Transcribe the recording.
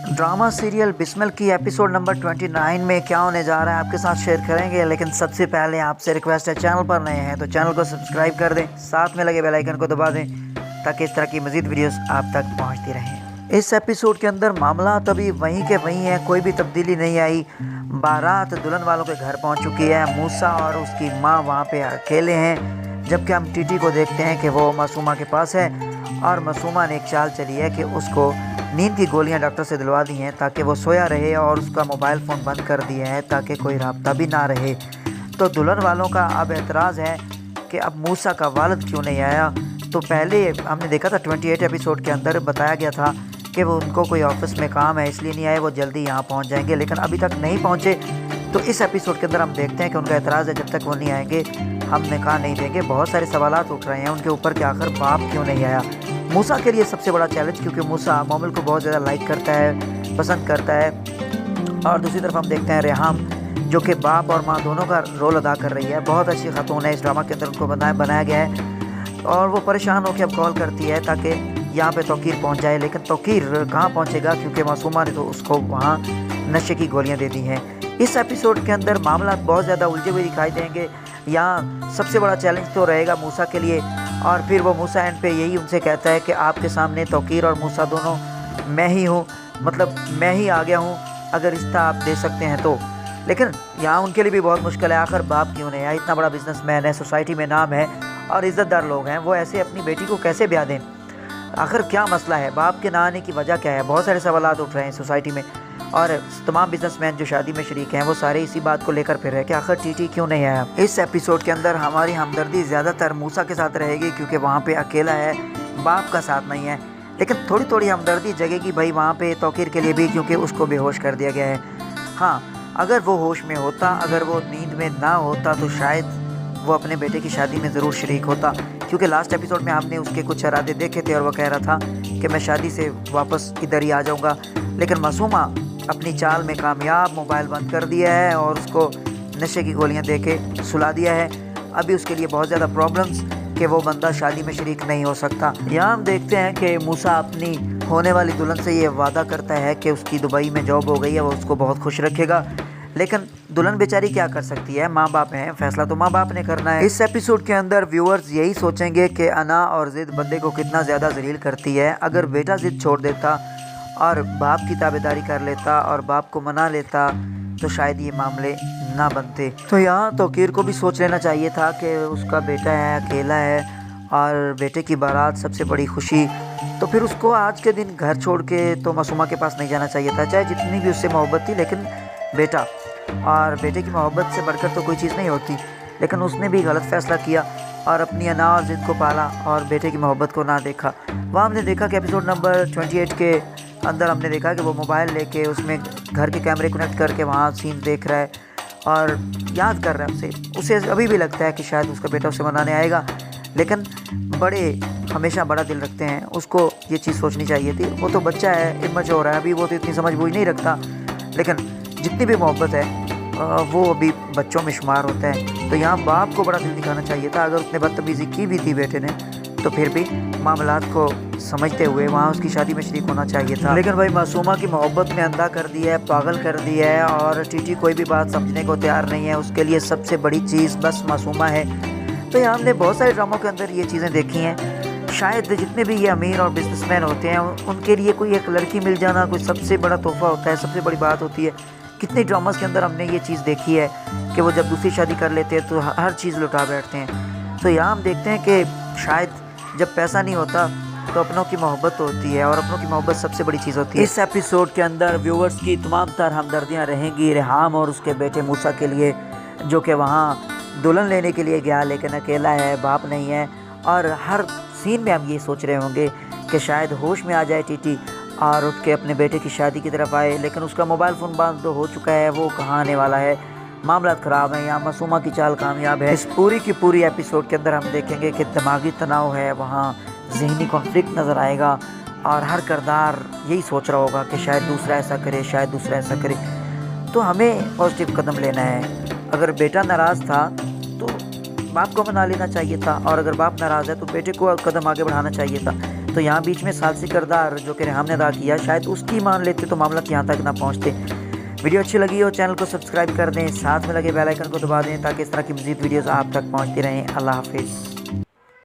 Drama serial Bismil की episode number 29 में क्या होने जा रहा है आपके साथ शेयर करेंगे, लेकिन सबसे पहले आपसे रिक्वेस्ट है, चैनल पर नए हैं तो चैनल को सब्सक्राइब कर दें, साथ में लगे बेल आइकन को दबा दें ताकि इस तरह की मज़ीद वीडियोस आप तक पहुंचती रहें। इस एपिसोड के अंदर मामला तभी वहीं के वहीं है, कोई भी तब्दीली नहीं आई। बारात दुल्हन वालों के घर पहुँच चुकी है, मूसा और उसकी माँ वहाँ पर अकेले हैं, जबकि हम टीटी को देखते हैं कि वो मासूमा के पास है और मासूमा ने एक चाल चली है कि उसको नींद की गोलियां डॉक्टर से दिलवा दी हैं ताकि वो सोया रहे और उसका मोबाइल फ़ोन बंद कर दिया है ताकि कोई राब्ता भी ना रहे। तो दुल्हन वालों का अब एतराज़ है कि अब मूसा का वालिद क्यों नहीं आया। तो पहले हमने देखा था 28 एपिसोड के अंदर बताया गया था कि वो उनको कोई ऑफिस में काम है इसलिए नहीं आए, वो जल्दी यहाँ पहुँच जाएंगे, लेकिन अभी तक नहीं पहुँचे। तो इस एपिसोड के अंदर हम देखते हैं कि उनका एतराज़ है जब तक वो नहीं आएंगे हम निकाह नहीं देंगे। बहुत सारे सवालात उठ रहे हैं उनके ऊपर कि आखिर बाप क्यों नहीं आया। मूसा के लिए सबसे बड़ा चैलेंज, क्योंकि मूसा मोमिल को बहुत ज़्यादा लाइक करता है, पसंद करता है। और दूसरी तरफ हम देखते हैं रेहाम जो कि बाप और माँ दोनों का रोल अदा कर रही है। बहुत अच्छी खातून है, इस ड्रामा के अंदर उनको बनाया गया है और वो परेशान होकर अब कॉल करती है ताकि यहाँ पे तौकीर पहुँच जाए, लेकिन तौकीर कहाँ पहुँचेगा क्योंकि मासूमा ने तो उसको वहाँ नशे की गोलियाँ दे दी हैं। इस एपिसोड के अंदर मामला बहुत ज़्यादा उलझे हुए दिखाई देंगे। यहाँ सबसे बड़ा चैलेंज तो रहेगा मूसा के लिए, और फिर वो मूसा एंड पे यही उनसे कहता है कि आपके सामने तौकीर और मूसा दोनों मैं ही हूँ, मतलब मैं ही आ गया हूँ, अगर रिश्ता आप दे सकते हैं तो। लेकिन यहाँ उनके लिए भी बहुत मुश्किल है, आखिर बाप क्यों नहीं आया। इतना बड़ा बिजनेसमैन है, सोसाइटी में नाम है और इज़्ज़तदार लोग हैं, वो ऐसे अपनी बेटी को कैसे ब्याह दें। आखिर क्या मसला है, बाप के ना आने की वजह क्या है। बहुत सारे सवालात उठ रहे हैं सोसाइटी में और तमाम बिजनेसमैन जो शादी में शरीक हैं वो सारे इसी बात को लेकर फिर रहे हैं कि आखिर टीटी क्यों नहीं आया। इस एपिसोड के अंदर हमारी हमदर्दी ज़्यादातर मूसा के साथ रहेगी क्योंकि वहाँ पे अकेला है, बाप का साथ नहीं है। लेकिन थोड़ी थोड़ी हमदर्दी जगेगी भाई वहाँ पे तौकीर के लिए भी, क्योंकि उसको बेहोश कर दिया गया है। हाँ, अगर वो होश में होता, अगर वो नींद में ना होता तो शायद वो अपने बेटे की शादी में ज़रूर शरीक होता, क्योंकि लास्ट एपिसोड में हमने उसके कुछ इरादे देखे थे और वो कह रहा था कि मैं शादी से वापस इधर ही आ जाऊँगा। लेकिन मासूमा अपनी चाल में कामयाब, मोबाइल बंद कर दिया है और उसको नशे की गोलियां देके सुला दिया है। अभी उसके लिए बहुत ज़्यादा प्रॉब्लम्स कि वो बंदा शादी में शरीक नहीं हो सकता। यहाँ हम देखते हैं कि मूसा अपनी होने वाली दुल्हन से ये वादा करता है कि उसकी दुबई में जॉब हो गई है, वो उसको बहुत खुश रखेगा। लेकिन दुल्हन बेचारी क्या कर सकती है, माँ बाप हैं, फैसला तो माँ बाप ने करना है। इस एपिसोड के अंदर व्यूअर्स यही सोचेंगे कि अना और ज़िद बंदे को कितना ज़्यादा जलील करती है। अगर बेटा ज़िद छोड़ देता और बाप की ताबेदारी कर लेता और बाप को मना लेता तो शायद ये मामले ना बनते। तो यहाँ तौकीर को भी सोच लेना चाहिए था कि उसका बेटा है, अकेला है और बेटे की बारात सबसे बड़ी खुशी, तो फिर उसको आज के दिन घर छोड़ के तो मासूमा के पास नहीं जाना चाहिए था। चाहे जितनी भी उससे मोहब्बत थी, लेकिन बेटा और बेटे की मोहब्बत से बढ़कर तो कोई चीज़ नहीं होती। लेकिन उसने भी गलत फ़ैसला किया और अपनी अना और ज़िद को पाला और बेटे की मोहब्बत को ना देखा। वहाँ हमने देखा कि एपिसोड नंबर 28 के अंदर हमने देखा कि वो मोबाइल लेके उसमें घर के कैमरे कनेक्ट करके वहाँ सीन देख रहा है और याद कर रहा है उसे अभी भी लगता है कि शायद उसका बेटा उसे मनाने आएगा। लेकिन बड़े हमेशा बड़ा दिल रखते हैं, उसको ये चीज़ सोचनी चाहिए थी। वो तो बच्चा है, इमैच्योर है, अभी वो तो इतनी समझ बूझ नहीं रखता, लेकिन जितनी भी मोहब्बत है वो अभी बच्चों में शुमार होता है। तो यहाँ बाप को बड़ा दिल दिखाना चाहिए था। अगर उसने बदतमीज़ी की भी थी बेटे ने तो फिर भी मामलात को समझते हुए वहाँ उसकी शादी में शरीक होना चाहिए था। लेकिन भाई मासूमा की मोहब्बत में अंधा कर दिया है, पागल कर दिया है और टीटी कोई भी बात समझने को तैयार नहीं है। उसके लिए सबसे बड़ी चीज़ बस मासूमा है। तो यहाँ हमने बहुत सारे ड्रामों के अंदर ये चीज़ें देखी हैं। शायद जितने भी ये अमीर और बिजनेसमैन होते हैं उनके लिए कोई एक लड़की मिल जाना कोई सबसे बड़ा तोहफा होता है, सबसे बड़ी बात होती है। कितने ड्रामास के अंदर हमने ये चीज़ देखी है कि वो जब दूसरी शादी कर लेते हैं तो हर चीज़ लुटा बैठते हैं। तो यहाँ हम देखते हैं कि शायद जब पैसा नहीं होता तो अपनों की मोहब्बत होती है और अपनों की मोहब्बत सबसे बड़ी चीज़ होती है। इस एपिसोड के अंदर व्यूअर्स की तमाम तर हमदर्दियाँ रहेंगी रेहाम और उसके बेटे मूसा के लिए, जो कि वहाँ दुल्हन लेने के लिए गया लेकिन अकेला है, बाप नहीं है। और हर सीन में हम ये सोच रहे होंगे कि शायद होश में आ जाए टीटी और उठ के अपने बेटे की शादी की तरफ आए, लेकिन उसका मोबाइल फ़ोन बंद तो हो चुका है, वो कहाँ आने वाला है। मामला ख़राब है, यहाँ मासूमा की चाल कामयाब है। इस पूरी की पूरी एपिसोड के अंदर हम देखेंगे कि दिमागी तनाव है, वहाँ ज़हनी कॉन्फ्लिक्ट नज़र आएगा और हर किरदार यही सोच रहा होगा कि शायद दूसरा ऐसा करे, शायद दूसरा ऐसा करे। तो हमें पॉजिटिव कदम लेना है। अगर बेटा नाराज़ था तो باپ کو منا لینا چاہیے تھا، اور اگر باپ ناراض ہے تو بیٹے کو قدم آگے بڑھانا چاہیے تھا۔ تو یہاں بیچ میں ثالثی کردار جو کہ ریحام نے ادا کیا، شاید اس کی مان لیتے تو معاملات یہاں تک نہ پہنچتے۔ ویڈیو اچھی لگی ہو چینل کو سبسکرائب کر دیں، ساتھ میں لگے بیل آئیکن کو دبا دیں تاکہ اس طرح کی مزید ویڈیوز آپ تک پہنچتی رہیں۔ اللہ حافظ۔